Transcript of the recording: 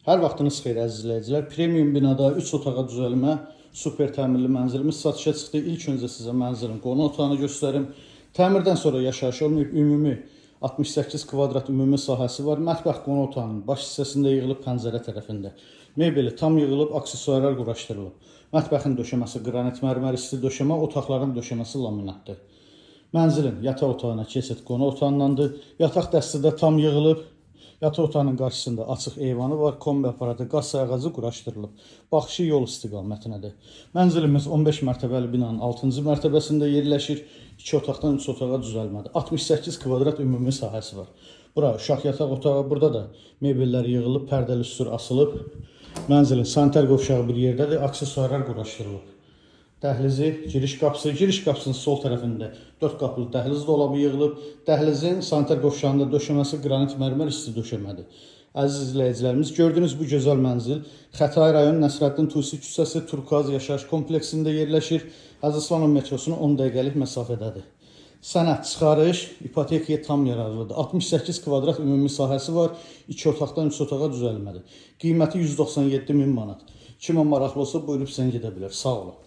Hər vaxtınız xeyir əziz izləyicilər. Premium binada 3 otağa düzəlmə, super təmirli mənzilimiz satışa çıxdı. İlk öncə sizə mənzilin qonaq otağını göstərim. Təmirdən sonra yaşayış olmayıb, ümumi 68 kvadrat ümumi sahəsi var. Mətbəx qonaq otağının baş hissəsində yığılıb, pəncərə tərəfində. Mebeli tam yığılıb, aksesuarlar quraşdırılıb. Mətbəxin döşəməsi qranit mərmər isti döşəmə, otaqların döşəməsi laminatdır. Mənzilin yataq otağına keçid qonaq otağındandır. Yataq dəsti də tam yığılıb. Yataq otağının qarşısında açıq eyvanı var, kombi aparatı, qaz sayğacı quraşdırılıb. Baxışı yol istiqamətindədir. Mənzilimiz 15 mərtəbəli binanın 6-cı mərtəbəsində yerləşir. 2 otaqdan 3 otağa düzəlmədir. 68 kvadrat ümumi sahəsi var. Bura uşaq yataq otağı, burada da mebellər yığılıb, pərdəli üstür asılıb. Mənzilin sanitar qovşağı bir yerdədir, aksesuarlar quraşdırılıb. Dəhlizi, giriş qapısının sol tərəfində 4 qapılı dəhliz dolabı yığılıb. Dəhlizin sanitar qovşağında döşəməsi qranit mərmər isti döşəmədir. Əziz izləyicilərimiz, gördüyünüz bu gözəl mənzil Xətai rayon Nəsrəddin Tusi küçəsi Turkuaz yaşayış kompleksində yerləşir. Əziz İslamov metrosunun 10 dəqiqəlik məsafədədir. Sənəd çıxarış ipotekaya tam yararlıdır. 68 kvadrat ümumi sahəsi var. 2 otaqdan 3 otağa düzəlmədir. Qiyməti 197 min manat. Kimə maraqlı olsa buyurub sən gedə bilər. Sağ olun.